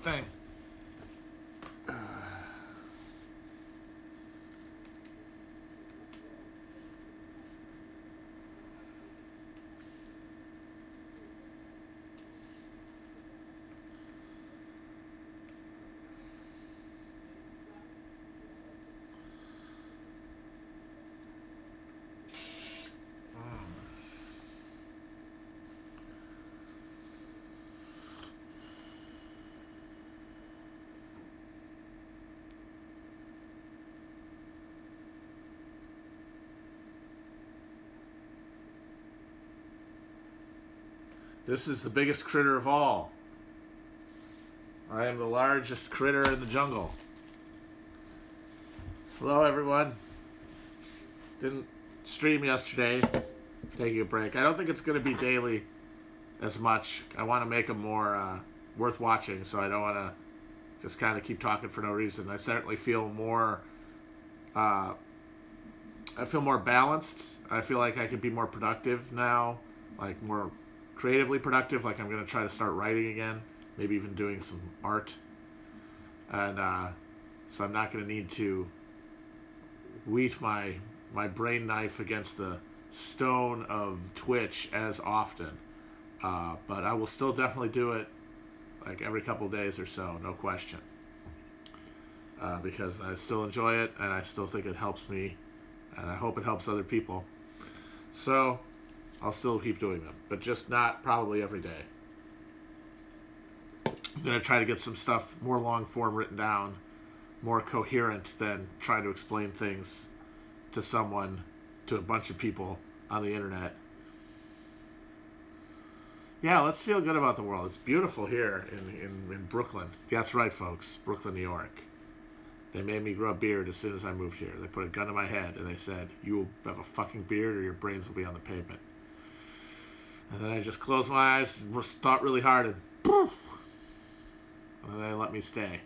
thing. This is the biggest critter of all. I am the largest critter in the jungle. Hello, everyone. Didn't stream yesterday. Taking a break. I don't think it's going to be daily as much. I want to make them more worth watching, so I don't want to just kind of keep talking for no reason. I certainly feel more... I feel more balanced. I feel like I can be more productive now. Like, more creatively productive. Like, I'm going to try to start writing again. Maybe even doing some art. And so I'm not going to need to wheat my brain knife against the stone of Twitch as often. But I will still definitely do it like every couple days or so, no question. Because I still enjoy it, and I still think it helps me, and I hope it helps other people. So I'll still keep doing them, but just not probably every day. I'm going to try to get some stuff more long form written down, more coherent than trying to explain things to someone, to a bunch of people on the internet. Yeah, let's feel good about the world. It's beautiful here in Brooklyn. Yeah, that's right, folks. Brooklyn, New York. They made me grow a beard as soon as I moved here. They put a gun to my head and they said, you will have a fucking beard or your brains will be on the pavement. And then I just closed my eyes and thought really hard and poof! And then they let me stay.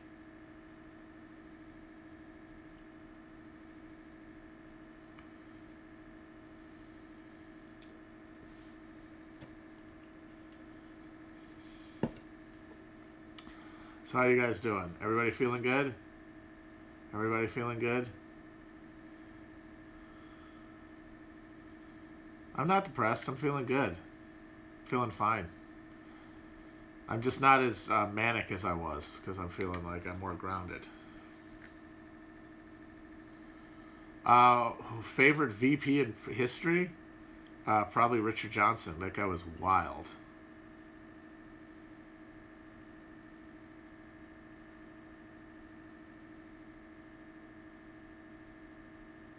So how you guys doing? Everybody feeling good? Everybody feeling good? I'm not depressed. I'm feeling good. Feeling fine. I'm just not as manic as I was because I'm feeling like I'm more grounded. Favorite VP in history? Probably Richard Johnson. That guy was wild.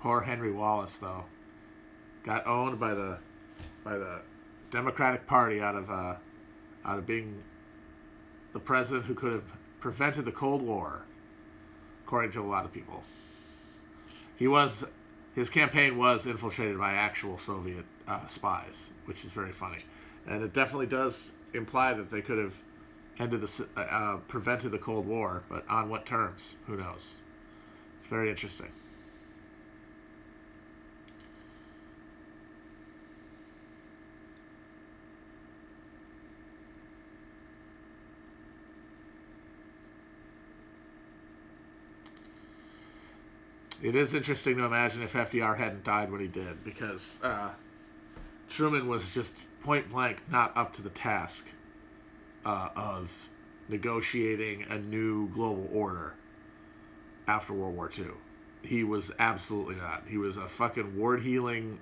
Poor Henry Wallace, though. Got owned by the Democratic Party out of being the president who could have prevented the Cold War, according to a lot of people. His campaign was infiltrated by actual Soviet spies, which is very funny, and it definitely does imply that they could have prevented the Cold War, but on what terms? Who knows? It's very interesting. It is interesting to imagine if FDR hadn't died when he did, because Truman was just point blank not up to the task of negotiating a new global order after World War II. He was absolutely not. He was a fucking ward-healing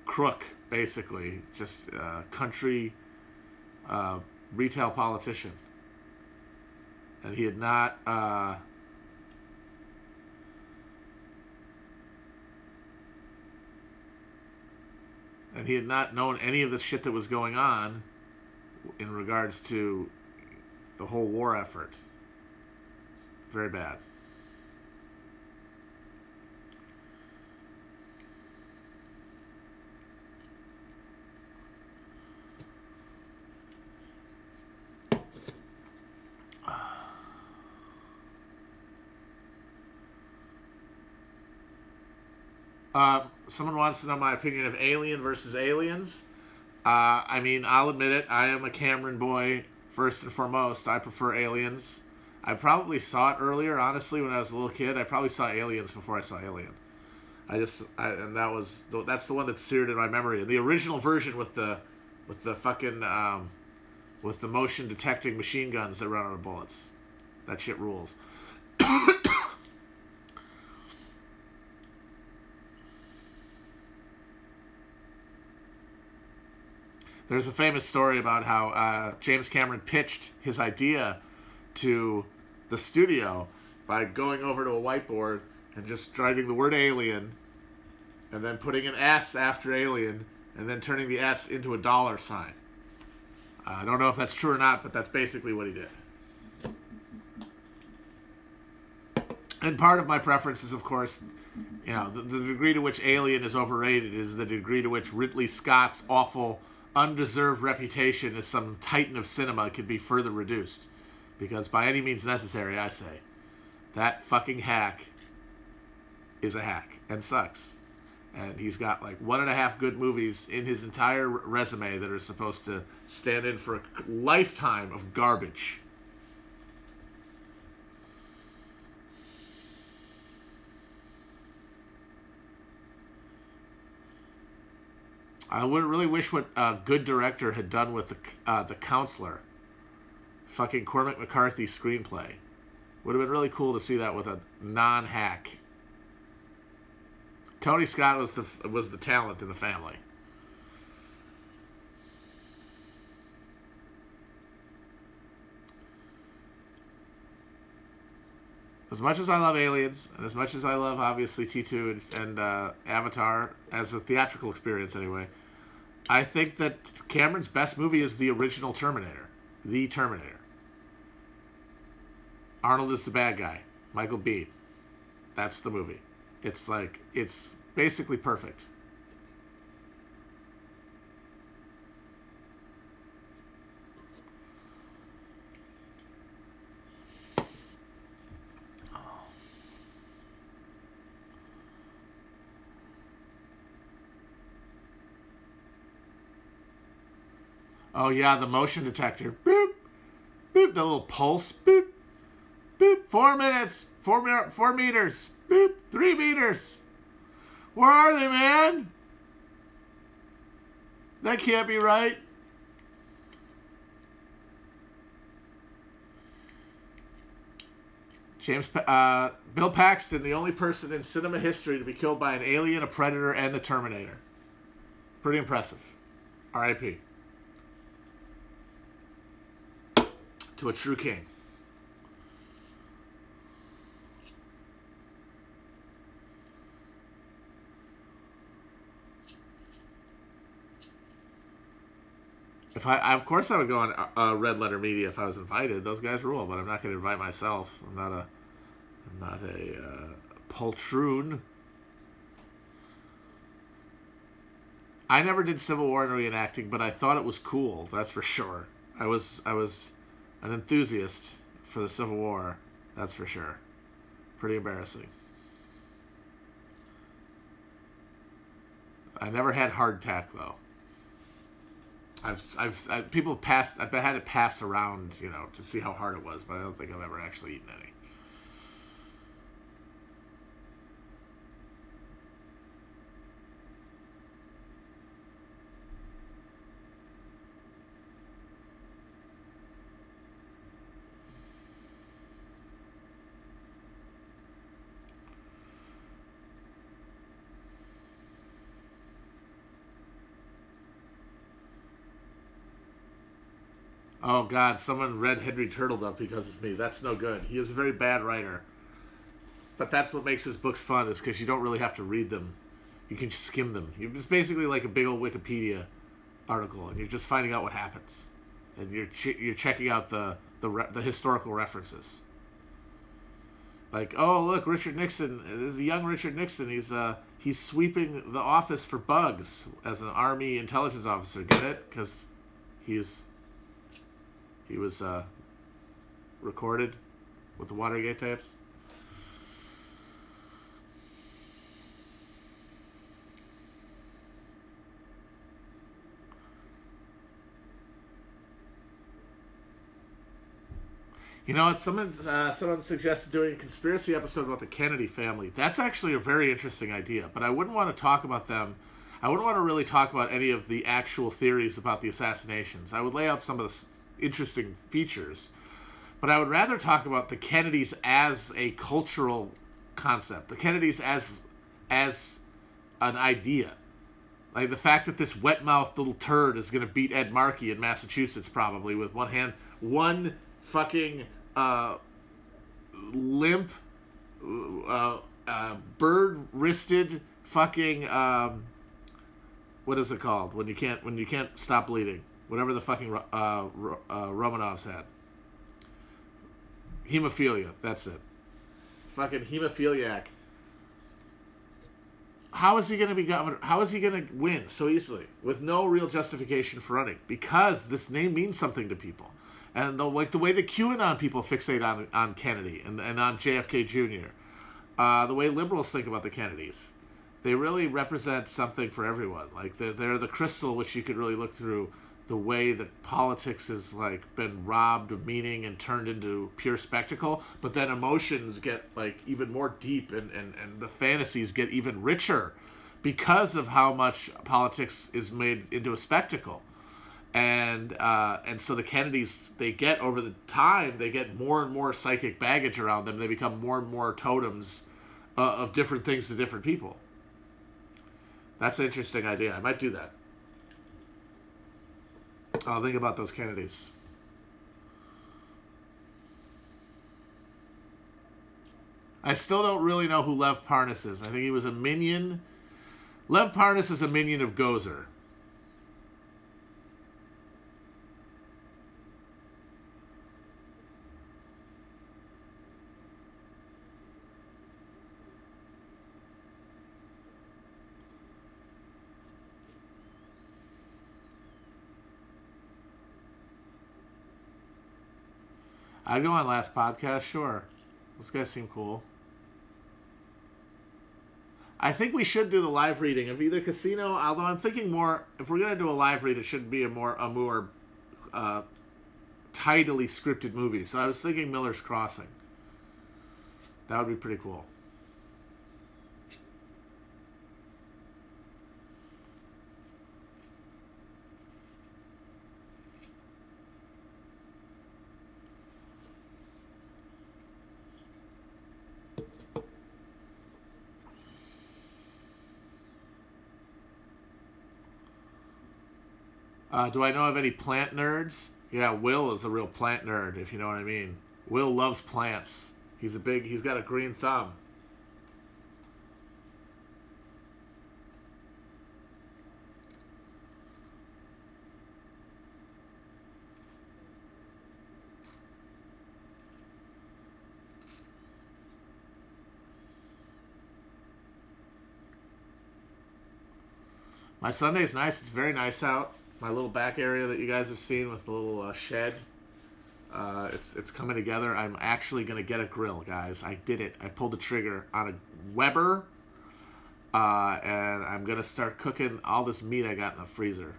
crook, basically. Just a country retail politician. And he had not... And he had not known any of the shit that was going on in regards to the whole war effort. It's very bad. Someone wants to know my opinion of Alien versus Aliens. I mean, I'll admit it. I am a Cameron boy first and foremost, I prefer Aliens. I probably saw it earlier, honestly, when I was a little kid. I probably saw Aliens before I saw Alien. That's the one that's seared in my memory. And the original version with the fucking with the motion detecting machine guns that run out of bullets. That shit rules. There's a famous story about how James Cameron pitched his idea to the studio by going over to a whiteboard and just writing the word alien and then putting an S after alien and then turning the S into a dollar sign. I don't know if that's true or not, but that's basically what he did. And part of my preference is, of course, you know, the degree to which Alien is overrated is the degree to which Ridley Scott's awful, undeserved reputation as some titan of cinema could be further reduced. Because by any means necessary, I say, that fucking hack is a hack and sucks. And he's got like 1.5 good movies in his entire resume that are supposed to stand in for a lifetime of garbage. I would really wish what a good director had done with the Counselor. Fucking Cormac McCarthy screenplay. Would have been really cool to see that with a non-hack. Tony Scott was the talent in the family. As much as I love Aliens, and as much as I love, obviously, T2 and Avatar, as a theatrical experience anyway, I think that Cameron's best movie is the original Terminator. The Terminator. Arnold is the bad guy. Michael Biehn. That's the movie. It's like, it's basically perfect. Oh yeah, the motion detector. Boop, boop, the little pulse. Boop, boop, 4 minutes. 4 meters. Boop, 3 meters. Where are they, man? That can't be right. Bill Paxton, the only person in cinema history to be killed by an alien, a predator, and the Terminator. Pretty impressive. R.I.P. To a true king. Of course I would go on Red Letter Media if I was invited. Those guys rule, but I'm not going to invite myself. I'm not a poltroon. I never did Civil War reenacting, but I thought it was cool. That's for sure. I was an enthusiast for the Civil War. That's for sure. Pretty embarrassing. I never had hardtack though. People have passed. I've had it passed around, you know, to see how hard it was, but I don't think I've ever actually eaten any. Oh God, someone read Henry Turtleduff because of me. That's no good. He is a very bad writer. But that's what makes his books fun, is because you don't really have to read them. You can just skim them. It's basically like a big old Wikipedia article, and you're just finding out what happens. And you're checking out the historical references. Like, oh look, Richard Nixon. There's a young Richard Nixon. He's sweeping the office for bugs as an Army intelligence officer. Get it? Because he was recorded with the Watergate tapes. You know what? Someone suggested doing a conspiracy episode about the Kennedy family. That's actually a very interesting idea, but I wouldn't want to talk about them. I wouldn't want to really talk about any of the actual theories about the assassinations. I would lay out some of the interesting features, but I would rather talk about the Kennedys as a cultural concept. The Kennedys as an idea. Like the fact that this wet-mouthed little turd is going to beat Ed Markey in Massachusetts probably with one hand. One fucking limp, bird-wristed fucking, what is it called? When you can't stop bleeding. Whatever the fucking Romanovs had. Hemophilia, that's it. Fucking hemophiliac. How is he going to be governor? How is he going to win so easily with no real justification for running? Because this name means something to people. And the way the QAnon people fixate on Kennedy and on JFK Jr., the way liberals think about the Kennedys, they really represent something for everyone. Like they're the crystal which you could really look through the way that politics has like been robbed of meaning and turned into pure spectacle, but then emotions get like even more deep and the fantasies get even richer because of how much politics is made into a spectacle. And so the Kennedys, they get over the time, they get more and more psychic baggage around them. They become more and more totems of different things to different people. That's an interesting idea. I might do that. I'll think about those Kennedys. I still don't really know who Lev Parnas is. I think he was a minion. Lev Parnas is a minion of Gozer. I'd go on last podcast, sure. Those guys seem cool. I think we should do the live reading of either Casino, although I'm thinking more, if we're going to do a live read, it should be a more tidily scripted movie. So I was thinking Miller's Crossing. That would be pretty cool. Do I know of any plant nerds? Yeah, Will is a real plant nerd, if you know what I mean. Will loves plants. He's got a green thumb. My Sunday's nice. It's very nice out. My little back area that you guys have seen with the little shed. It's coming together. I'm actually going to get a grill, guys. I did it. I pulled the trigger on a Weber. And I'm going to start cooking all this meat I got in the freezer.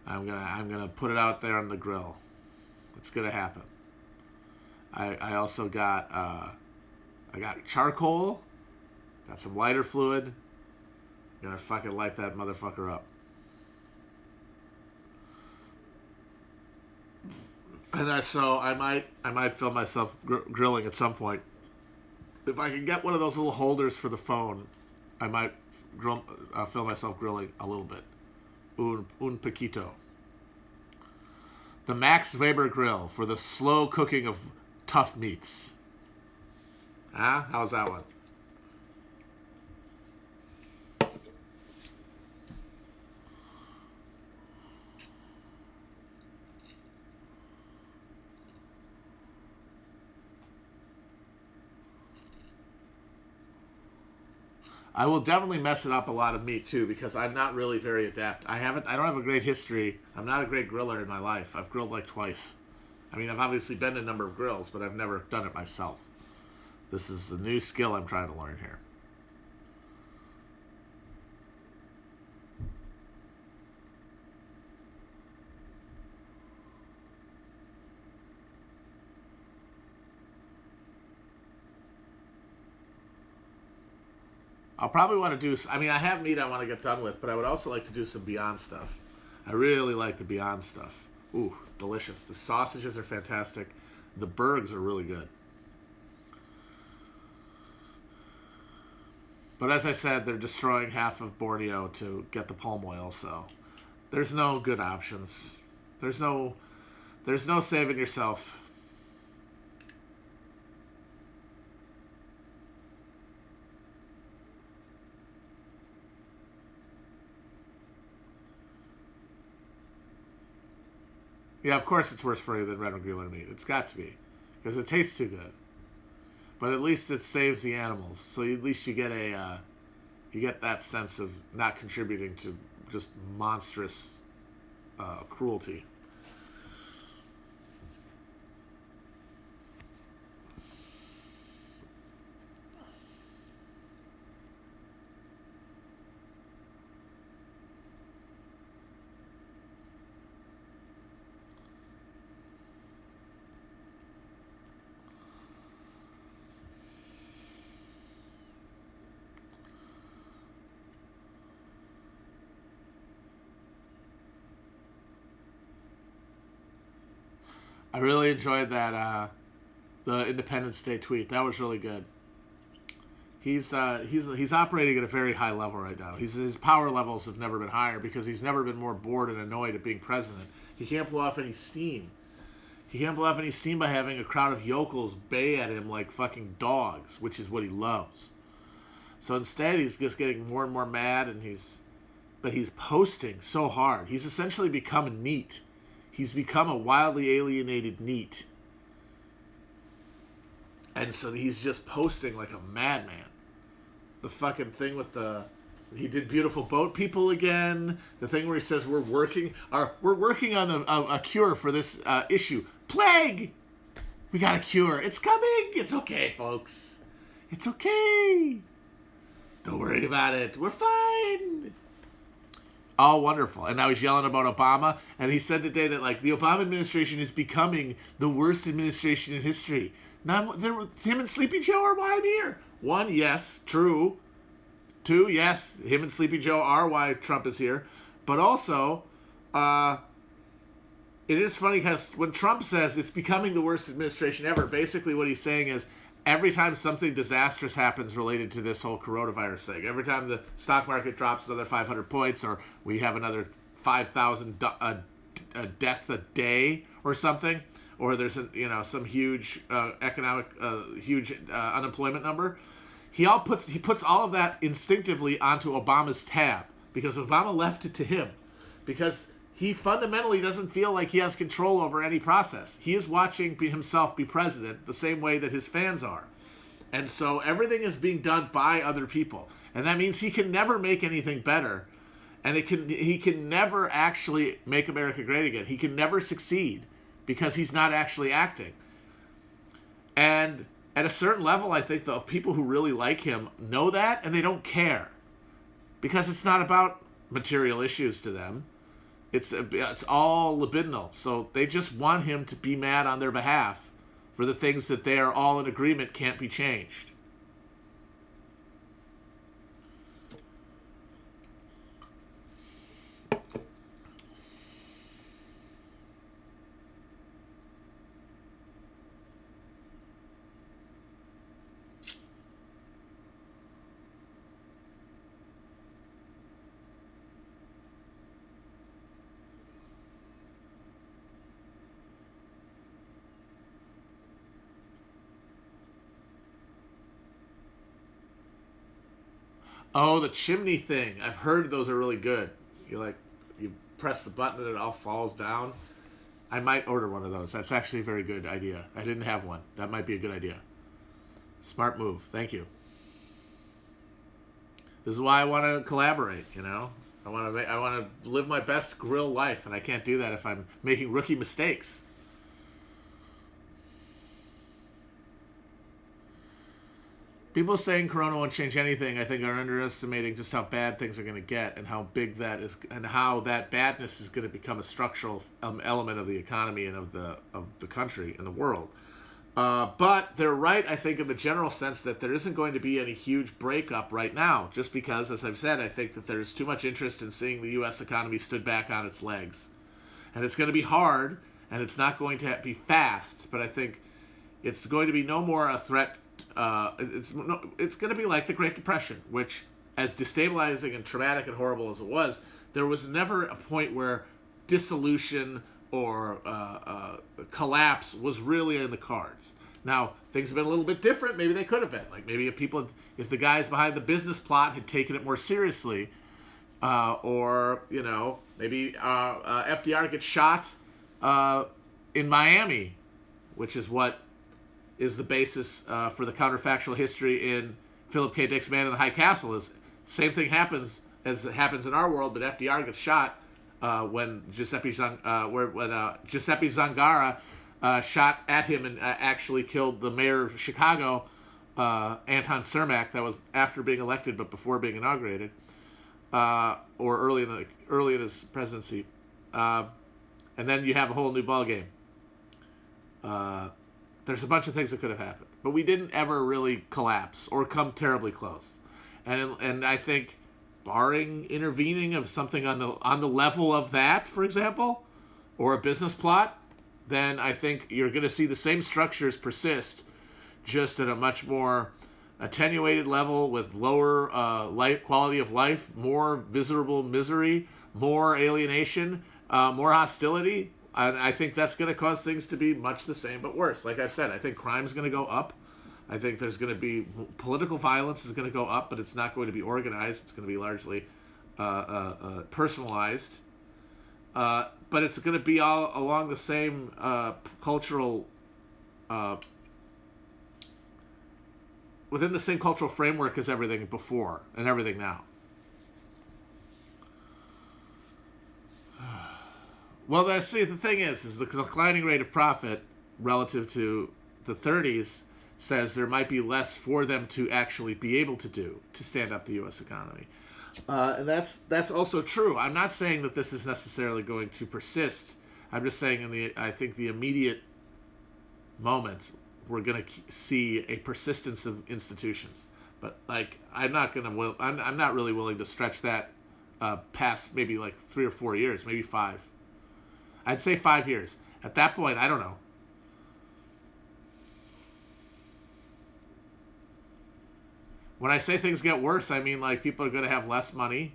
I'm gonna put it out there on the grill. It's going to happen. I also got I got charcoal. Got some lighter fluid. I'm going to fucking light that motherfucker up. And so I might film myself grilling at some point. If I can get one of those little holders for the phone, I might film myself grilling a little bit. Un poquito. The Max Weber grill for the slow cooking of tough meats. Huh? How's that one? I will definitely mess it up a lot of meat too because I'm not really very adept. I don't have a great history. I'm not a great griller in my life. I've grilled like twice. I mean, I've obviously been to a number of grills, but I've never done it myself. This is the new skill I'm trying to learn here. I'll probably want to do. I mean, I have meat I want to get done with, but I would also like to do some Beyond stuff. I really like the Beyond stuff. Ooh, delicious. The sausages are fantastic. The burgers are really good. But as I said, they're destroying half of Borneo to get the palm oil, so there's no good options. There's no saving yourself. Yeah, of course it's worse for you than red regular meat. It's got to be, because it tastes too good. But at least it saves the animals, so at least you get you get that sense of not contributing to just monstrous cruelty. I really enjoyed that the Independence Day tweet. That was really good. He's operating at a very high level right now. His power levels have never been higher because he's never been more bored and annoyed at being president. He can't blow off any steam. He can't blow off any steam by having a crowd of yokels bay at him like fucking dogs, which is what he loves. So instead, he's just getting more and more mad, and he's posting so hard. He's essentially become a NEET. He's become a wildly alienated NEET. And so he's just posting like a madman. The fucking thing with he did Beautiful Boat People again. The thing where he says we're working on a cure for this issue. Plague! We got a cure. It's coming. It's okay, folks. It's okay. Don't worry about it. We're fine. All wonderful. And now he's yelling about Obama. And he said today that like the Obama administration is becoming the worst administration in history. Now, him and Sleepy Joe are why I'm here. One, yes, true. Two, yes, him and Sleepy Joe are why Trump is here. But also, it is funny because when Trump says it's becoming the worst administration ever, basically what he's saying is every time something disastrous happens related to this whole coronavirus thing, every time the stock market drops another 500 points or we have another 5,000 death a day or something, or there's some huge huge unemployment number, he puts all of that instinctively onto Obama's tab because Obama left it to him because he fundamentally doesn't feel like he has control over any process. He is watching himself be president the same way that his fans are. And so everything is being done by other people. And that means he can never make anything better. And he can never actually make America great again. He can never succeed because he's not actually acting. And at a certain level, I think the people who really like him know that and they don't care. Because it's not about material issues to them. It's all libidinal. So they just want him to be mad on their behalf for the things that they are all in agreement can't be changed. Oh, the chimney thing. I've heard those are really good. You press the button and it all falls down. I might order one of those. That's actually a very good idea. I didn't have one. That might be a good idea. Smart move. Thank you. This is why I want to collaborate, I want to live my best grill life, and I can't do that if I'm making rookie mistakes. People saying Corona won't change anything, I think, are underestimating just how bad things are going to get and how big that is, and how that badness is going to become a structural element of the economy and of the country and the world. But they're right, I think, in the general sense that there isn't going to be any huge breakup right now, just because, as I've said, I think that there's too much interest in seeing the U.S. economy stood back on its legs. And it's going to be hard, and it's not going to be fast, but I think it's going to be no more a threat. It's going to be like the Great Depression, which, as destabilizing and traumatic and horrible as it was, there was never a point where dissolution or collapse was really in the cards. Now, things have been a little bit different. Maybe they could have been. Like maybe if the guys behind the business plot had taken it more seriously, or maybe FDR gets shot in Miami, which is what is the basis for the counterfactual history in Philip K. Dick's Man in the High Castle. Is same thing happens as it happens in our world, but FDR gets shot when Giuseppe Zangara shot at him and actually killed the mayor of Chicago, Anton Cermak. That was after being elected, but before being inaugurated, or early in his presidency. And then you have a whole new ballgame. There's a bunch of things that could have happened, but we didn't ever really collapse or come terribly close. And I think, barring intervening of something on the level of that, for example, or a business plot, then I think you're going to see the same structures persist, just at a much more attenuated level with lower quality of life, more visible misery, more alienation, more hostility. And I think that's going to cause things to be much the same but worse. Like I've said, I think crime is going to go up. I think there's going to be political violence is going to go up, but it's not going to be organized. It's going to be largely personalized. But it's going to be all along the same cultural, within the same cultural framework as everything before and everything now. Well, the thing is the declining rate of profit relative to the 30s says there might be less for them to actually be able to do to stand up the U.S. economy. And that's also true. I'm not saying that this is necessarily going to persist. I'm just saying I think the immediate moment we're going to see a persistence of institutions. But like I'm not really willing to stretch that past maybe like 3 or 4 years, maybe 5. I'd say 5 years. At that point, I don't know. When I say things get worse, I mean like people are going to have less money.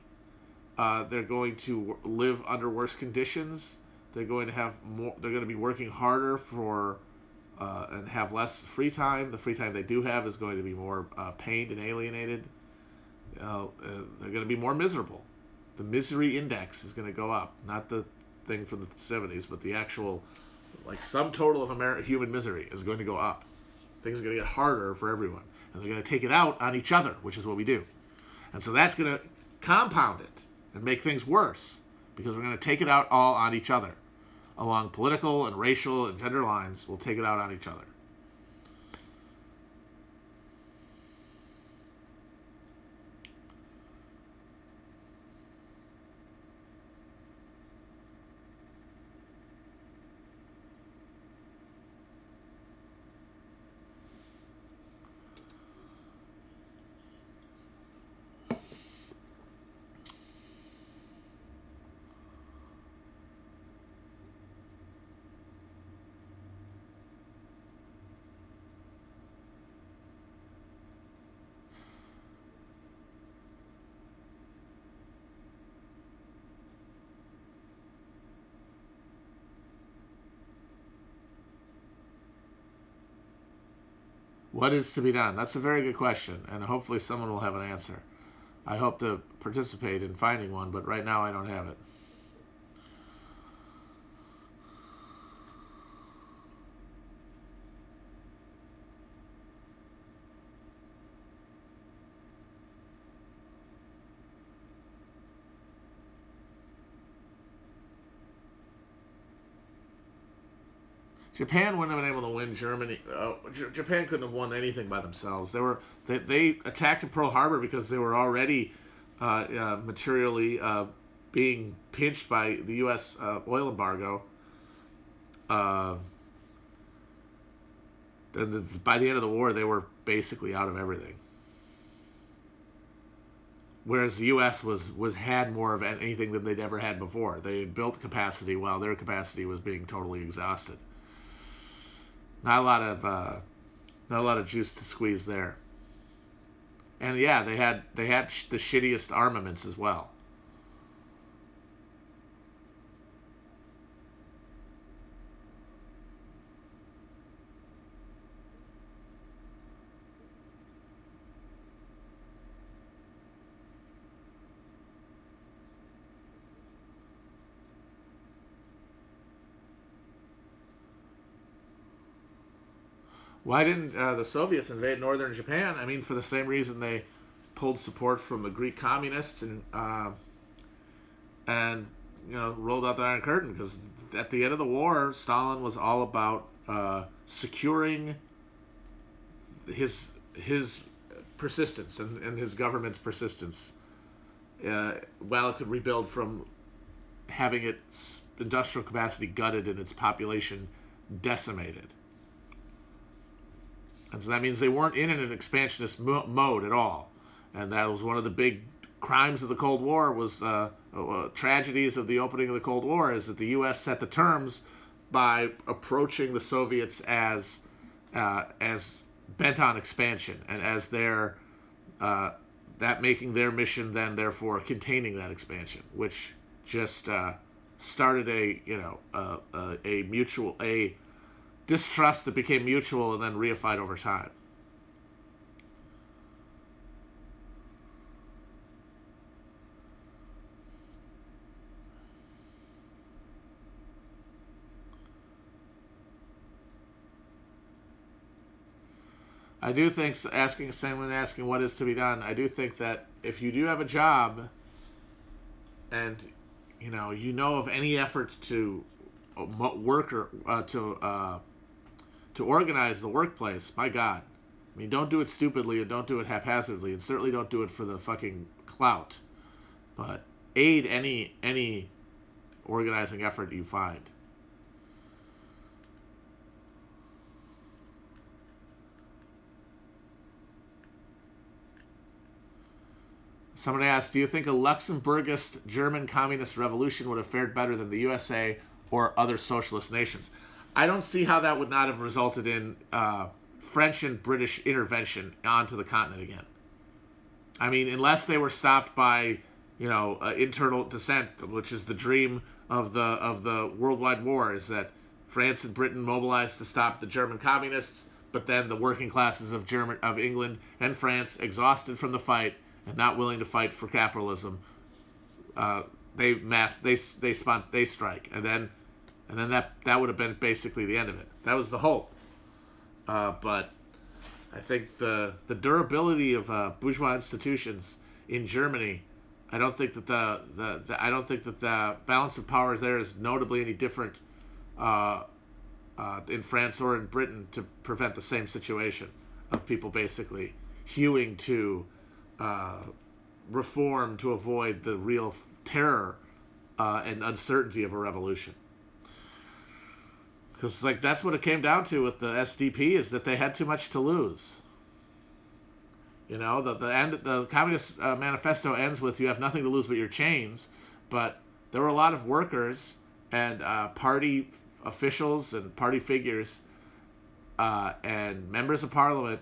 They're going to live under worse conditions. They're going to have more. They're going to be working harder for and have less free time. The free time they do have is going to be more pained and alienated. They're going to be more miserable. The misery index is going to go up. Not the thing from the 70s, but the actual sum total of human misery is going to go up. Things are going to get harder for everyone. And they're going to take it out on each other, which is what we do. And so that's going to compound it and make things worse, because we're going to take it out all on each other. Along political and racial and gender lines, we'll take it out on each other. What is to be done? That's a very good question, and hopefully someone will have an answer. I hope to participate in finding one, but right now I don't have it. Japan wouldn't have been able to win Germany. Japan couldn't have won anything by themselves. They attacked Pearl Harbor because they were already materially being pinched by the U.S. Oil embargo. And by the end of the war, they were basically out of everything. Whereas the U.S. was had more of anything than they'd ever had before. They had built capacity while their capacity was being totally exhausted. Not a lot of juice to squeeze there. And yeah, they had the shittiest armaments as well. Why didn't the Soviets invade northern Japan? I mean, for the same reason they pulled support from the Greek communists and rolled out the Iron Curtain, because at the end of the war, Stalin was all about securing his persistence and his government's persistence while it could rebuild from having its industrial capacity gutted and its population decimated. And so that means they weren't in an expansionist mode at all. And that was one of the big crimes of the Cold War, was tragedies of the opening of the Cold War, is that the U.S. set the terms by approaching the Soviets as bent on expansion, and as their that making their mission then therefore containing that expansion, which just started a mutual distrust that became mutual and then reified over time. I do think asking what is to be done, I do think that if you do have a job and you know of any effort to work or to organize the workplace, my God. I mean, don't do it stupidly and don't do it haphazardly, and certainly don't do it for the fucking clout. But aid any organizing effort you find. Somebody asked, do you think a Luxembourgist German communist revolution would have fared better than the USA or other socialist nations? I don't see how that would not have resulted in French and British intervention onto the continent again. I mean, unless they were stopped by, internal dissent, which is the dream of the worldwide war, is that France and Britain mobilized to stop the German communists, but then the working classes of England and France, exhausted from the fight and not willing to fight for capitalism, they strike, and then that would have been basically the end of it. That was the hope. But I think the durability of bourgeois institutions in Germany, I don't think that the balance of powers there is notably any different in France or in Britain to prevent the same situation of people basically hewing to reform to avoid the real terror and uncertainty of a revolution. Because that's what it came down to with the SDP, is that they had too much to lose. The Communist Manifesto ends with, you have nothing to lose but your chains, but there were a lot of workers and party officials and party figures and members of parliament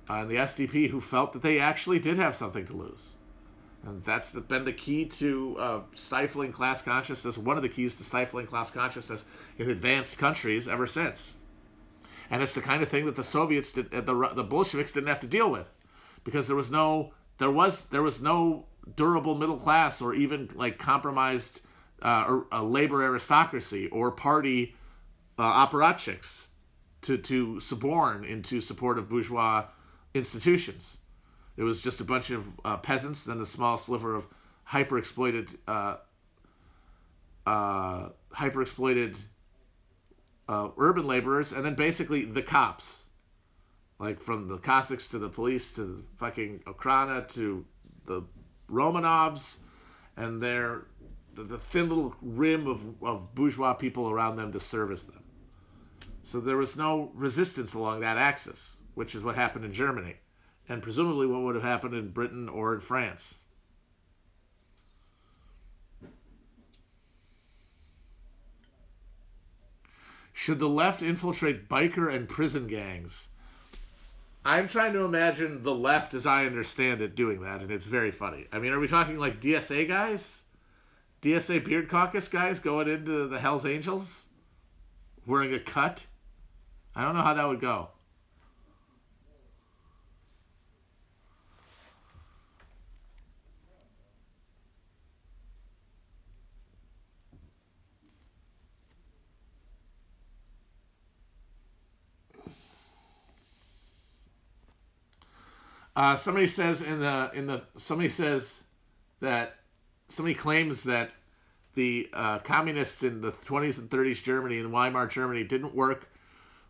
and the SDP who felt that they actually did have something to lose. And that's been the key to stifling class consciousness, one of the keys to stifling class consciousness in advanced countries ever since. And it's the kind of thing that the Soviets did, the Bolsheviks didn't have to deal with, because there was no durable middle class or even compromised a labor aristocracy or party apparatchiks to suborn into support of bourgeois institutions. It was just a bunch of peasants, then a small sliver of hyper-exploited urban laborers, and then basically the cops. From the Cossacks to the police to the fucking Okhrana to the Romanovs, and the thin little rim of bourgeois people around them to service them. So there was no resistance along that axis, which is what happened in Germany, and presumably what would have happened in Britain or in France. Should the left infiltrate biker and prison gangs? I'm trying to imagine the left, as I understand it, doing that, and it's very funny. I mean, are we talking like DSA guys? DSA Beard Caucus guys going into the Hells Angels? Wearing a cut? I don't know how that would go. Somebody says somebody claims that the communists in the 20s and 30s Germany and Weimar Germany didn't work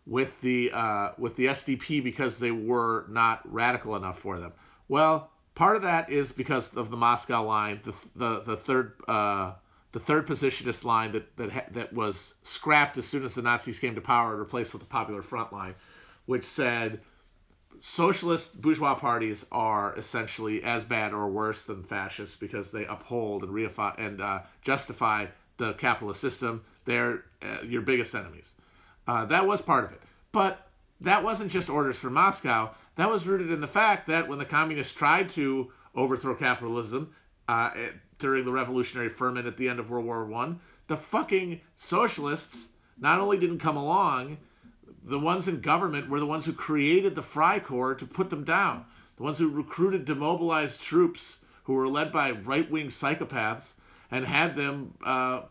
with the SDP because they were not radical enough for them. Well, part of that is because of the Moscow line, the third positionist line that was scrapped as soon as the Nazis came to power and replaced with the Popular Front line, which said socialist bourgeois parties are essentially as bad or worse than fascists because they uphold and reify and justify the capitalist system. They're your biggest enemies. That was part of it. But that wasn't just orders from Moscow. That was rooted in the fact that when the communists tried to overthrow capitalism during the revolutionary ferment at the end of World War I, the fucking socialists not only didn't come along, the ones in government were the ones who created the Freikorps to put them down. The ones who recruited demobilized troops who were led by right-wing psychopaths and had them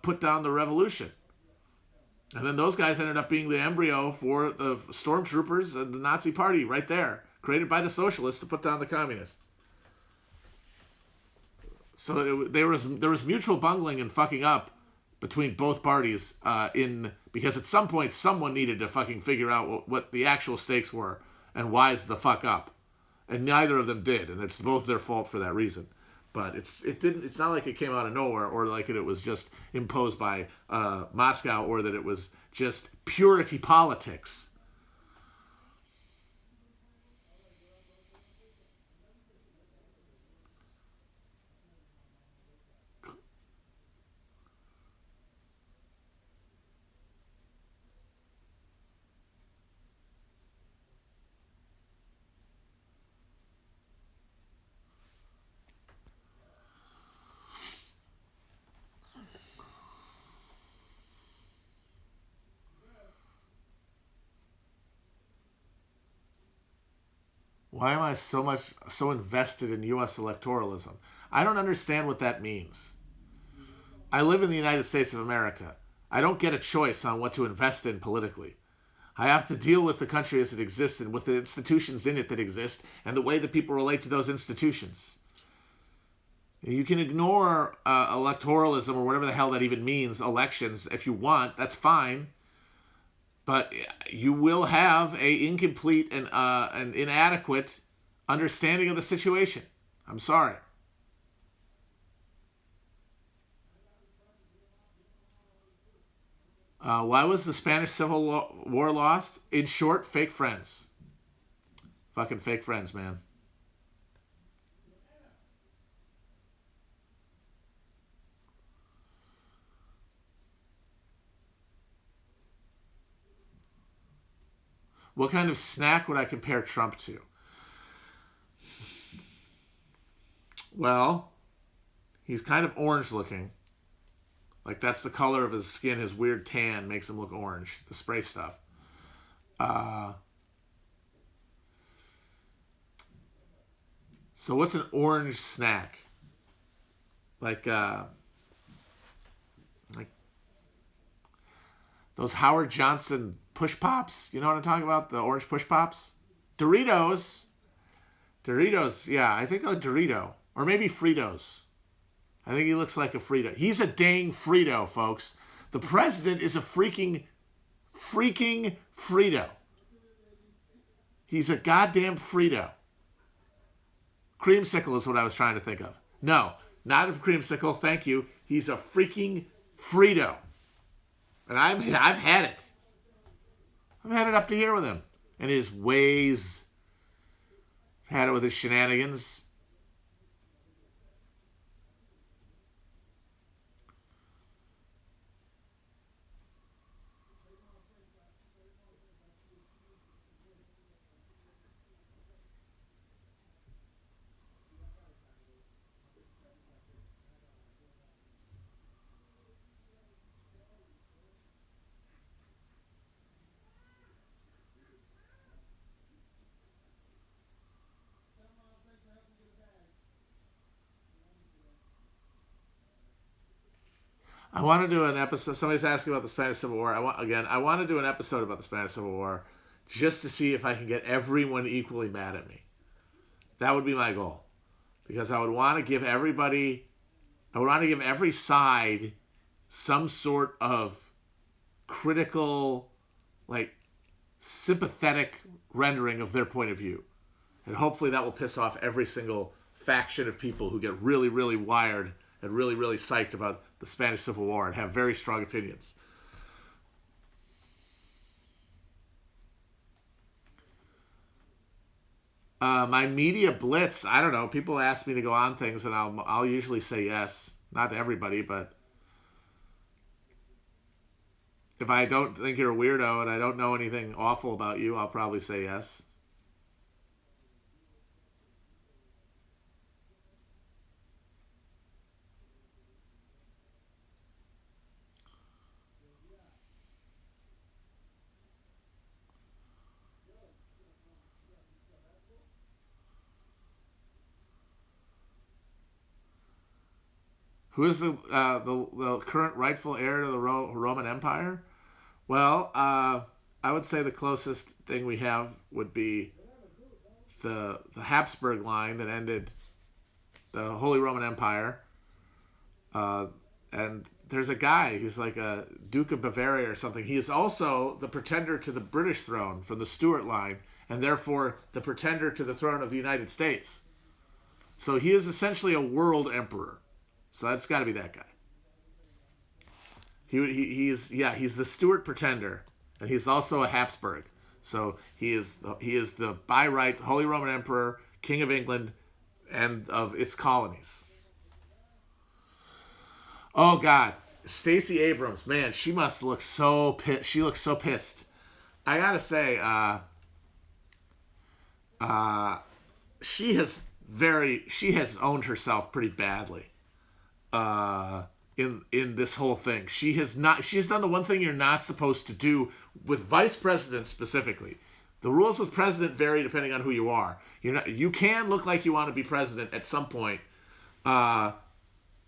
put down the revolution. And then those guys ended up being the embryo for the stormtroopers and the Nazi party right there, created by the socialists to put down the communists. So there was mutual bungling and fucking up between both parties because at some point someone needed to fucking figure out what the actual stakes were and wise the fuck up, and neither of them did, and it's both their fault for that reason. But it's not like it came out of nowhere or like it was just imposed by Moscow or that it was just purity politics. Why am I so invested in U.S. electoralism? I don't understand what that means. I live in the United States of America. I don't get a choice on what to invest in politically. I have to deal with the country as it exists and with the institutions in it that exist and the way that people relate to those institutions. You can ignore electoralism or whatever the hell that even means, elections, if you want. That's fine. But you will have a incomplete and an inadequate understanding of the situation. I'm sorry. Why was the Spanish Civil War lost? In short, fake friends. Fucking fake friends, man. What kind of snack would I compare Trump to? Well, he's kind of orange looking. Like that's the color of his skin. His weird tan makes him look orange. The spray stuff. So what's an orange snack? Like those Howard Johnson push pops. You know what I'm talking about? The orange push pops. Doritos. Doritos. Yeah, I think a Dorito. Or maybe Fritos. I think he looks like a Frito. He's a dang Frito, folks. The president is a freaking Frito. He's a goddamn Frito. Creamsicle is what I was trying to think of. No, not a creamsicle. Thank you. He's a freaking Frito. And I've had it. I've had it up to here with him and his ways. I've had it with his shenanigans. I want to do an episode. Somebody's asking about the Spanish Civil War. I want to do an episode about the Spanish Civil War just to see if I can get everyone equally mad at me. That would be my goal. Because I would want to give every side some sort of critical, like, sympathetic rendering of their point of view. And hopefully that will piss off every single faction of people who get really, really wired and really, really psyched about the Spanish Civil War and have very strong opinions. My media blitz, I don't know. People ask me to go on things, and I'll usually say yes. Not to everybody, but if I don't think you're a weirdo and I don't know anything awful about you, I'll probably say yes. Who is the current rightful heir to the Roman Empire? Well, I would say the closest thing we have would be the Habsburg line that ended the Holy Roman Empire. And there's a guy who's like a Duke of Bavaria or something. He is also the pretender to the British throne from the Stuart line, and therefore the pretender to the throne of the United States. So he is essentially a world emperor. So that's got to be that guy. He's the Stuart pretender, and he's also a Habsburg. So he is the by right Holy Roman Emperor, King of England, and of its colonies. Oh God, Stacey Abrams, man, she must look so pissed. She looks so pissed. I gotta say, she has owned herself pretty badly. In this whole thing, she has done the one thing you're not supposed to do with vice president specifically. The rules with president vary depending on who you are. You can look like you want to be president at some point, but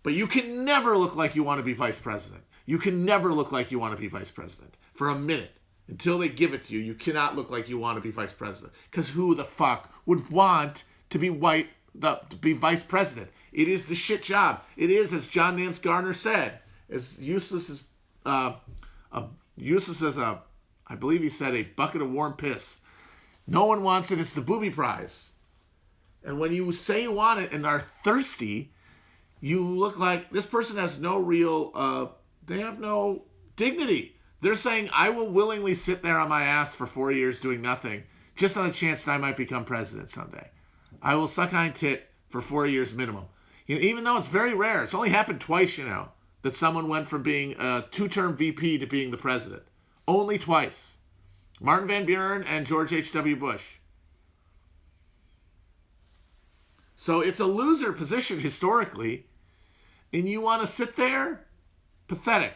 you can never look like you want to be vice president. You can never look like you want to be vice president for a minute until they give it to you. You cannot look like you want to be vice president, because who the fuck would want to be vice president? It is the shit job. It is, as John Nance Garner said, as useless as I believe he said, a bucket of warm piss. No one wants it. It's the booby prize. And when you say you want it and are thirsty, you look like this person has no real. They have no dignity. They're saying, I will willingly sit there on my ass for 4 years doing nothing, just on the chance that I might become president someday. I will suck hind tit for 4 years minimum. Even though it's very rare. It's only happened twice, that someone went from being a 2-term VP to being the president. Only twice. Martin Van Buren and George H.W. Bush. So it's a loser position historically, and you want to sit there? Pathetic.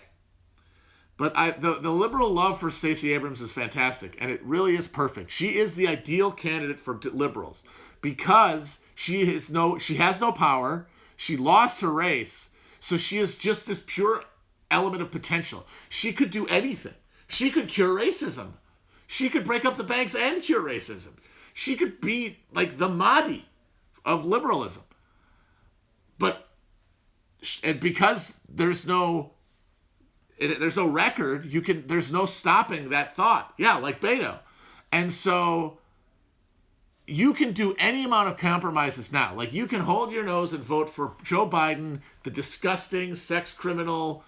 But the liberal love for Stacey Abrams is fantastic, and it really is perfect. She is the ideal candidate for liberals because she has no power. She lost her race, so she is just this pure element of potential. She could do anything. She could cure racism. She could break up the banks and cure racism. She could be like the Mahdi of liberalism. But because there's no record, there's no stopping that thought. Yeah, like Beto. And so you can do any amount of compromises now. Like, you can hold your nose and vote for Joe Biden, the disgusting, sex criminal,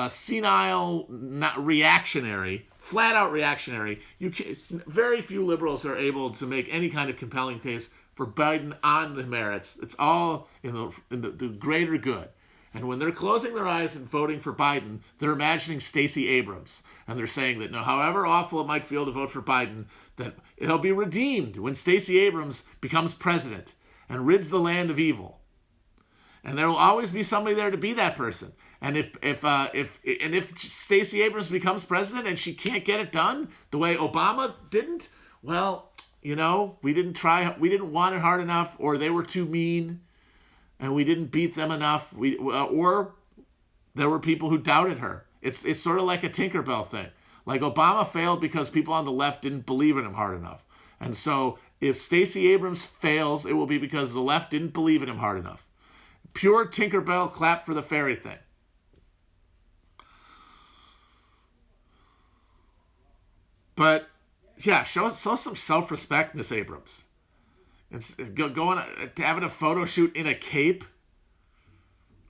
senile, not reactionary flat out reactionary. Very few liberals are able to make any kind of compelling case for Biden on the merits. It's all in the greater good. And when they're closing their eyes and voting for Biden, they're imagining Stacey Abrams. And they're saying that, no, however awful it might feel to vote for Biden, that it'll be redeemed when Stacey Abrams becomes president and rids the land of evil. And there will always be somebody there to be that person. And if Stacey Abrams becomes president and she can't get it done the way Obama didn't, well, we didn't want it hard enough, or they were too mean, and we didn't beat them enough. Or there were people who doubted her. It's sort of like a Tinkerbell thing. Like Obama failed because people on the left didn't believe in him hard enough. And so if Stacey Abrams fails, it will be because the left didn't believe in him hard enough. Pure Tinkerbell clap for the fairy thing. But yeah, show some self-respect, Miss Abrams. It's having a photo shoot in a cape.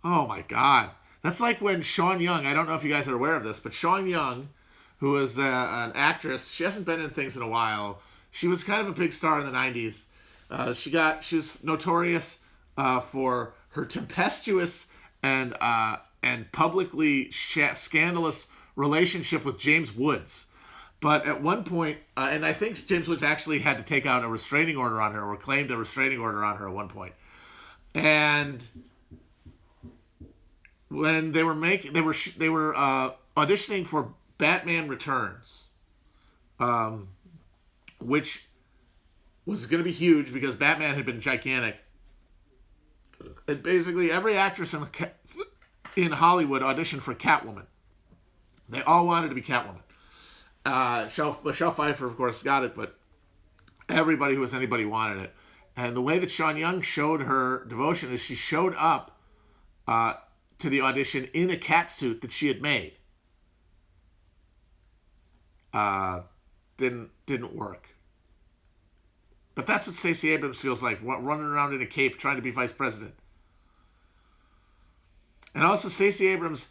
Oh my God. That's like when Sean Young, I don't know if you guys are aware of this, but Sean Young, who is an actress, she hasn't been in things in a while. She was kind of a big star in the 90s. She was notorious for her tempestuous and publicly scandalous relationship with James Woods. But at one point, and I think James Woods actually had to take out a restraining order on her, or claimed a restraining order on her at one point. And when they were auditioning for Batman Returns, which was going to be huge because Batman had been gigantic. And basically every actress in Hollywood auditioned for Catwoman. They all wanted to be Catwoman. Michelle Pfeiffer, of course, got it, but everybody who was anybody wanted it. And the way that Sean Young showed her devotion is she showed up to the audition in a cat suit that she had made. Didn't work. But that's what Stacey Abrams feels like, running around in a cape trying to be vice president. And also Stacey Abrams,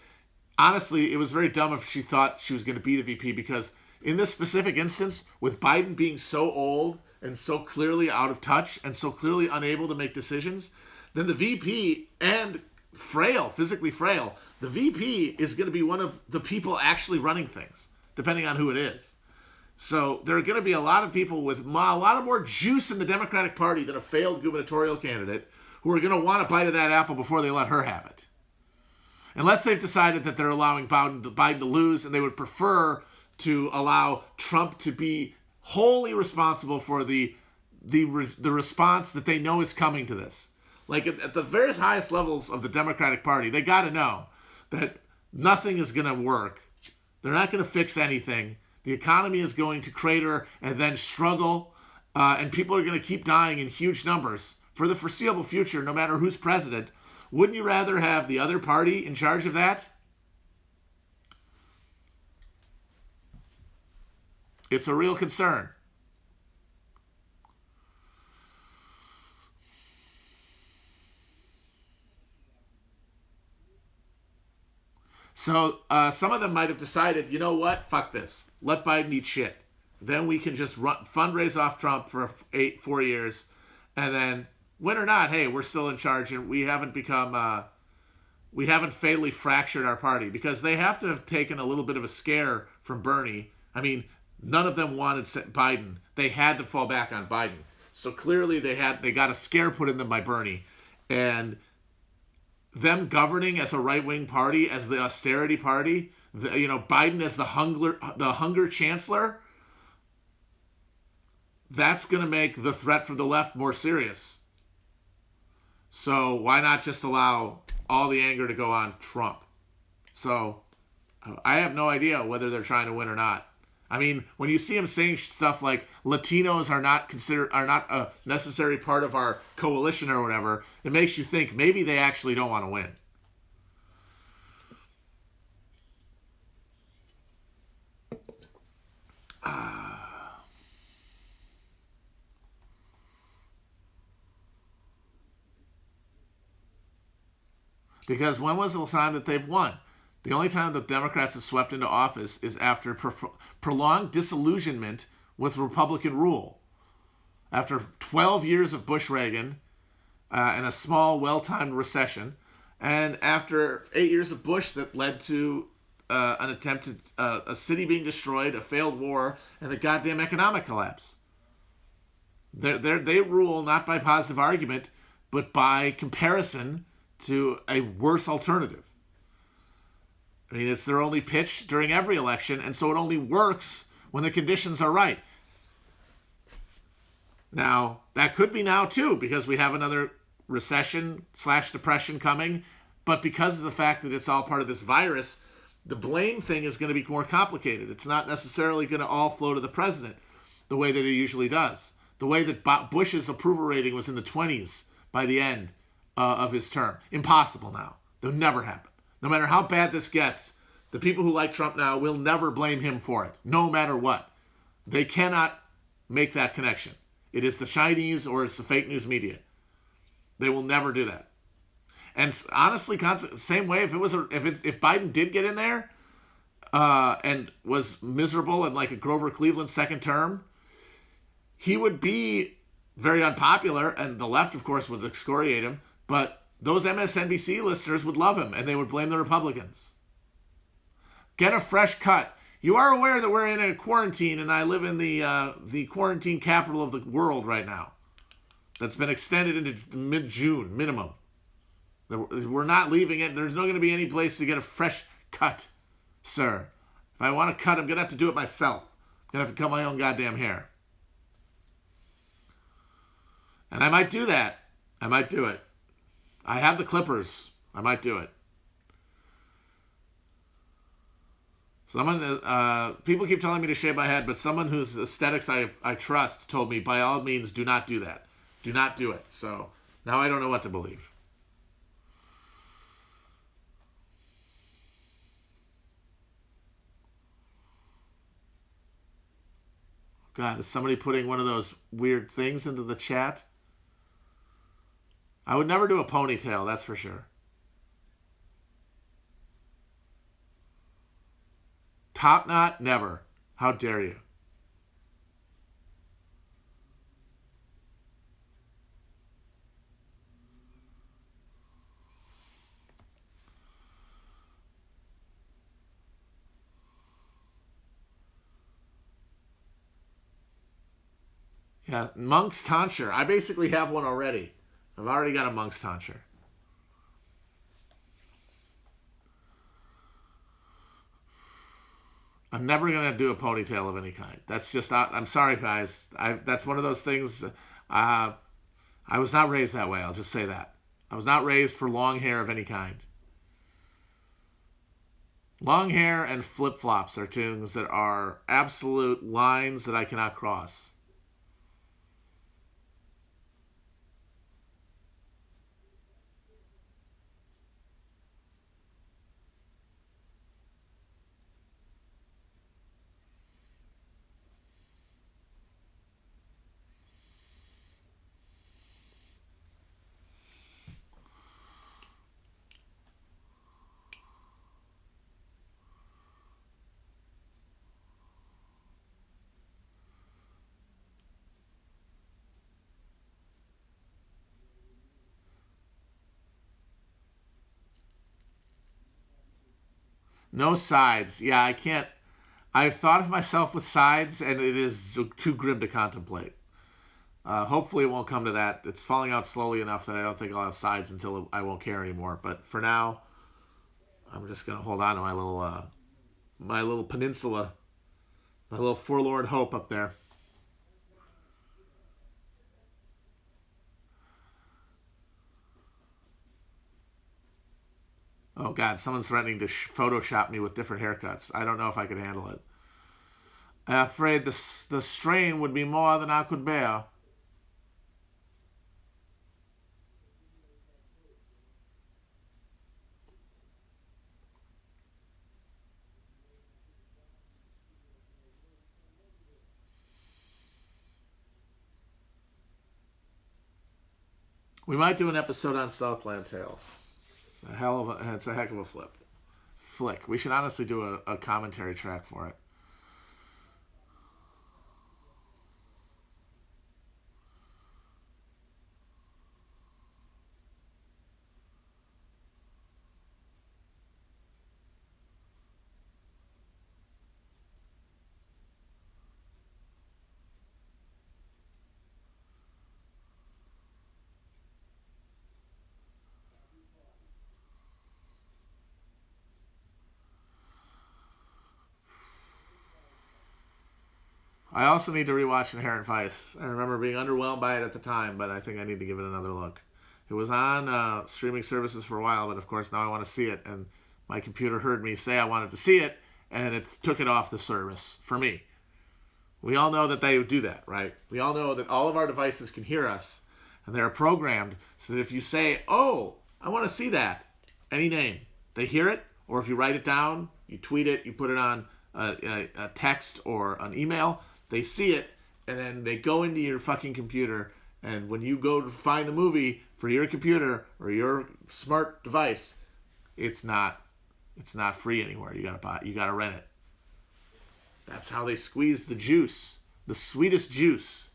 honestly, it was very dumb if she thought she was going to be the VP, because in this specific instance, with Biden being so old and so clearly out of touch and so clearly unable to make decisions, then the VP, and physically frail, the VP is going to be one of the people actually running things, depending on who it is. So there are going to be a lot of people with a lot of more juice in the Democratic Party than a failed gubernatorial candidate who are going to want a bite of that apple before they let her have it. Unless they've decided that they're allowing Biden to lose, and they would prefer to allow Trump to be wholly responsible for the response that they know is coming to this. Like at the various highest levels of the Democratic Party, they got to know that nothing is going to work. They're not going to fix anything. The economy is going to crater and then struggle, and people are going to keep dying in huge numbers for the foreseeable future, no matter who's president. Wouldn't you rather have the other party in charge of that? It's a real concern. So some of them might have decided, you know what? Fuck this. Let Biden eat shit. Then we can just fundraise off Trump for 4 years, and then win or not, hey, we're still in charge, and we haven't fatally fractured our party, because they have to have taken a little bit of a scare from Bernie. I mean, none of them wanted Biden. They had to fall back on Biden. So clearly they got a scare put in them by Bernie, and them governing as a right-wing party, as the austerity party, Biden as the hunger chancellor, that's going to make the threat from the left more serious. So why not just allow all the anger to go on Trump? So I have no idea whether they're trying to win or not. I mean, when you see him saying stuff like Latinos are not a necessary part of our coalition or whatever, it makes you think maybe they actually don't want to win. Because when was the time that they've won? The only time the Democrats have swept into office is after prolonged disillusionment with Republican rule. After 12 years of Bush-Reagan and a small, well-timed recession, and after 8 years of Bush that led to an attempted a city being destroyed, a failed war, and a goddamn economic collapse. They rule not by positive argument, but by comparison to a worse alternative. I mean, it's their only pitch during every election, and so it only works when the conditions are right. Now, that could be now too, because we have another recession/depression coming, but because of the fact that it's all part of this virus, the blame thing is going to be more complicated. It's not necessarily going to all flow to the president the way that it usually does. The way that Bush's approval rating was in the 20s by the end of his term. Impossible now. They'll never happen. No matter how bad this gets, the people who like Trump now will never blame him for it, no matter what. They cannot make that connection. It is the Chinese or it's the fake news media. They will never do that. And honestly, same way, if Biden did get in there and was miserable in like a Grover Cleveland second term, he would be very unpopular, and the left, of course, would excoriate him, but those MSNBC listeners would love him, and they would blame the Republicans. Get a fresh cut. You are aware that we're in a quarantine, and I live in the quarantine capital of the world right now. That's been extended into mid-June, minimum. We're not leaving it. There's not going to be any place to get a fresh cut, sir. If I want to cut, I'm going to have to do it myself. I'm going to have to cut my own goddamn hair. And I might do that. I might do it. I have the clippers. I might do it. People keep telling me to shave my head, but someone whose aesthetics I trust told me, by all means, do not do that. Do not do it. So now I don't know what to believe. God, is somebody putting one of those weird things into the chat? I would never do a ponytail, that's for sure. Top knot? Never. How dare you? Yeah, monk's tonsure. I basically have one already. I've already got a monk's tonsure. I'm never going to do a ponytail of any kind. That's just, I'm sorry, guys. That's one of those things. I was not raised that way. I'll just say that. I was not raised for long hair of any kind. Long hair and flip-flops are things that are absolute lines that I cannot cross. No sides. Yeah, I can't. I've thought of myself with sides, and it is too grim to contemplate. Hopefully, it won't come to that. It's falling out slowly enough that I don't think I'll have sides until I won't care anymore. But for now, I'm just gonna hold on to my little peninsula, my little forlorn hope up there. Oh God, someone's threatening to Photoshop me with different haircuts. I don't know if I could handle it. I'm afraid the strain would be more than I could bear. We might do an episode on Southland Tales. It's a heck of a flip. flick. We should honestly do a commentary track for it. I also need to rewatch Inherent Vice. I remember being underwhelmed by it at the time, but I think I need to give it another look. It was on streaming services for a while, but of course now I want to see it, and my computer heard me say I wanted to see it, and it took it off the service for me. We all know that they would do that, right? We all know that all of our devices can hear us, and they're programmed so that if you say, oh, I want to see that, any name, they hear it, or if you write it down, you tweet it, you put it on a text or an email, they see it, and then they go into your fucking computer, and when you go to find the movie for your computer or your smart device, it's not free anywhere. You gotta rent it. That's how they squeeze the juice, the sweetest juice.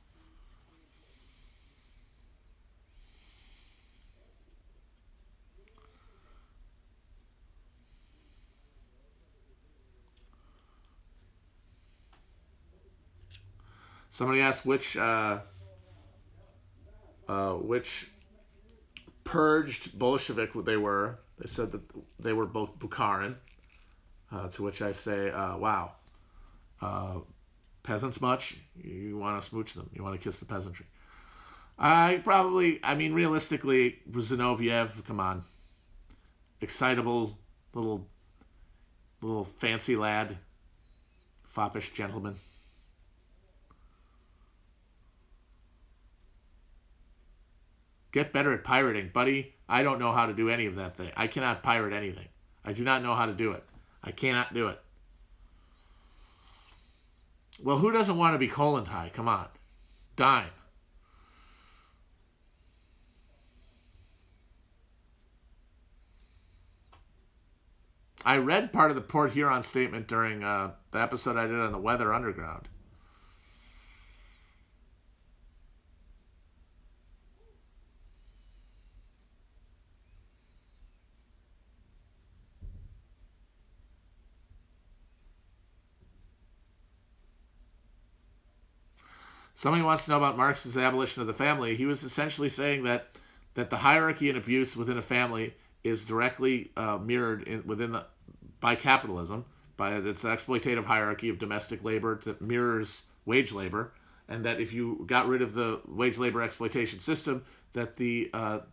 Somebody asked which purged Bolshevik they were. They said that they were both Bukharin. To which I say, wow. Peasants much? You want to smooch them. You want to kiss the peasantry. Realistically, Zinoviev, come on. Excitable, little fancy lad. Foppish gentleman. Get better at pirating, buddy. I don't know how to do any of that thing. I cannot pirate anything. I do not know how to do it. I cannot do it. Well, who doesn't want to be Kollontai? Come on. Dime. I read part of the Port Huron statement during the episode I did on the Weather Underground. Somebody wants to know about Marx's abolition of the family. He was essentially saying that the hierarchy and abuse within a family is directly mirrored by capitalism, by its exploitative hierarchy of domestic labor that mirrors wage labor, and that if you got rid of the wage labor exploitation system, that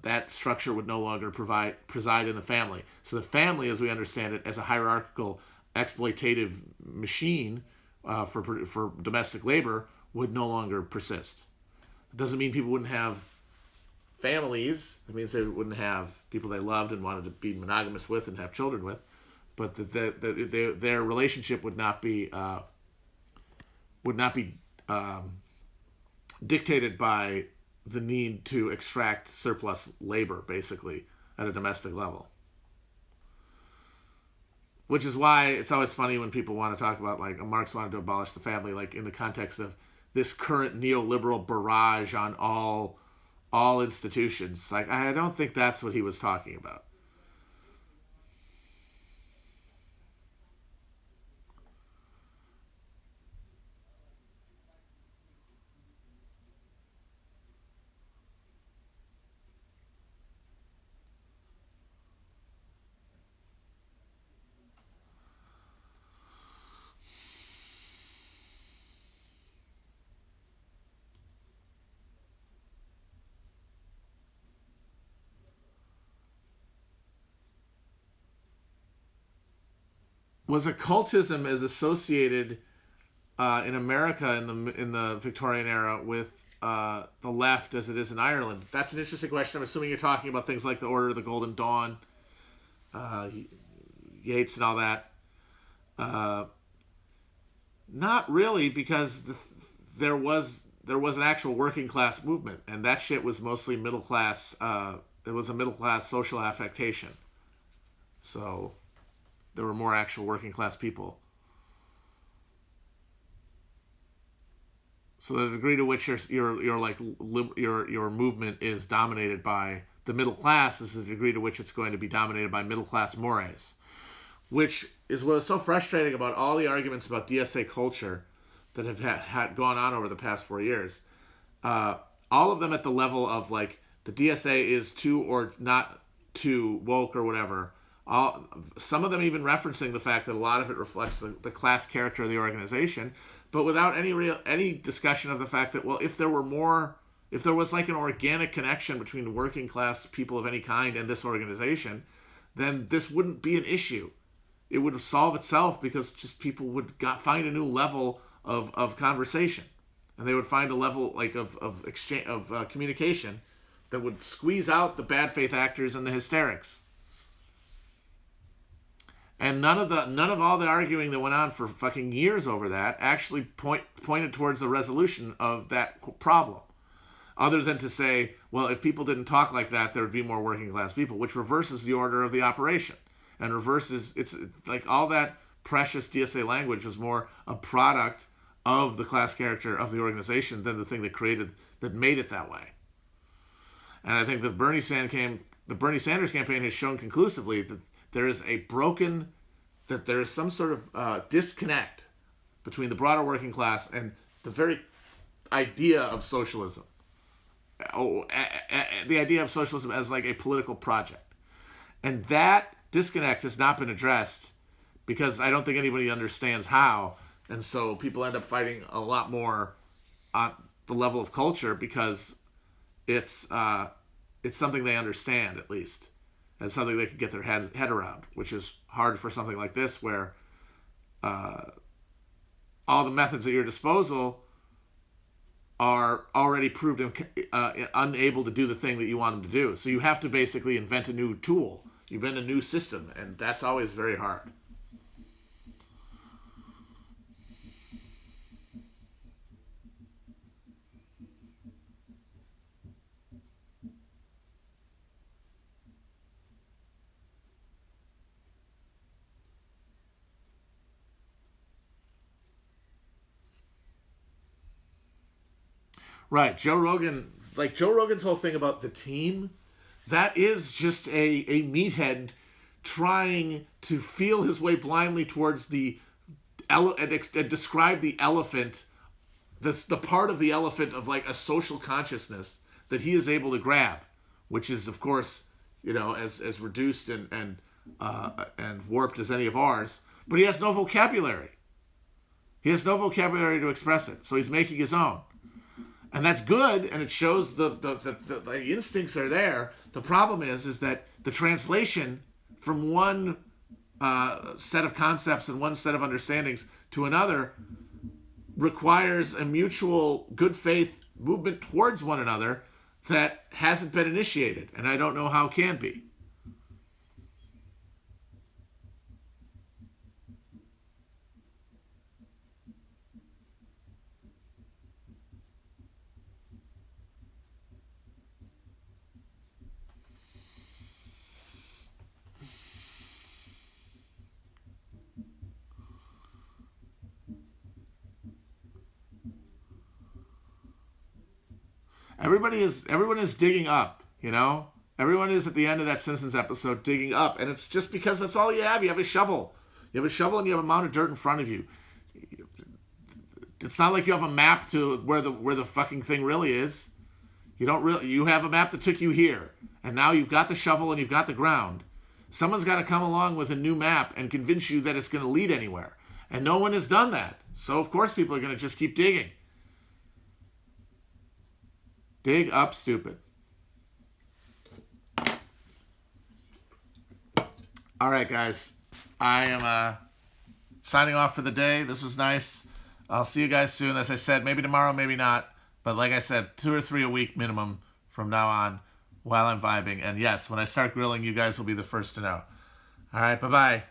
that structure would no longer preside in the family. So the family, as we understand it, as a hierarchical exploitative machine for domestic labor, would no longer persist. It doesn't mean people wouldn't have families. It means they wouldn't have people they loved and wanted to be monogamous with and have children with, but their relationship would not be dictated by the need to extract surplus labor, basically, at a domestic level. Which is why it's always funny when people want to talk about, like, Marx wanted to abolish the family, like, in the context of this current neoliberal barrage on all institutions. Like, I don't think that's what he was talking about. Was occultism as associated in America in the Victorian era with the left as it is in Ireland? That's an interesting question. I'm assuming you're talking about things like the Order of the Golden Dawn, Yeats and all that. Not really, because there was an actual working class movement, and that shit was mostly middle class. It was a middle class social affectation. So there were more actual working class people. So the degree to which your movement is dominated by the middle class is the degree to which it's going to be dominated by middle class mores, which is what is so frustrating about all the arguments about DSA culture that have had gone on over the past 4 years. All of them at the level of like the DSA is too or not too woke or whatever. Some of them even referencing the fact that a lot of it reflects the class character of the organization, but without any discussion of the fact that, well, if there was like an organic connection between working class people of any kind and this organization, then this wouldn't be an issue. It would solve itself because just people would find a new level of conversation, and they would find a level like of exchange of communication that would squeeze out the bad faith actors and the hysterics. And none of all the arguing that went on for fucking years over that actually pointed towards the resolution of that problem, other than to say, well, if people didn't talk like that, there would be more working class people, which reverses the order of the operation and reverses. It's like all that precious DSA language was more a product of the class character of the organization than the thing that made it that way. And I think the Bernie Sanders campaign has shown conclusively that there is some sort of disconnect between the broader working class and the very idea of socialism. The idea of socialism as like a political project. And that disconnect has not been addressed because I don't think anybody understands how. And so people end up fighting a lot more on the level of culture because it's something they understand, at least. And something they can get their head around, which is hard for something like this where all the methods at your disposal are already proved unable to do the thing that you want them to do. So you have to basically invent a new tool. You invent a new system, and that's always very hard. Right, Joe Rogan's whole thing about the team, that is just a meathead trying to feel his way blindly towards and describe the elephant, the part of the elephant of like a social consciousness that he is able to grab, which is of course, as reduced and warped as any of ours, but he has no vocabulary. He has no vocabulary to express it, so he's making his own. And that's good, and it shows the instincts are there. The problem is that the translation from one set of concepts and one set of understandings to another requires a mutual good faith movement towards one another that hasn't been initiated, and I don't know how it can be. Everyone is digging up, Everyone is at the end of that Simpsons episode digging up, and it's just because that's all you have. You have a shovel. You have a shovel and you have a mound of dirt in front of you. It's not like you have a map to where the fucking thing really is. You have a map that took you here, and now you've got the shovel and you've got the ground. Someone's got to come along with a new map and convince you that it's going to lead anywhere, and no one has done that. So of course people are going to just keep digging. Dig up stupid. All right, guys. I am signing off for the day. This was nice. I'll see you guys soon. As I said, maybe tomorrow, maybe not. But like I said, 2 or 3 a week minimum from now on while I'm vibing. And yes, when I start grilling, you guys will be the first to know. All right, bye-bye.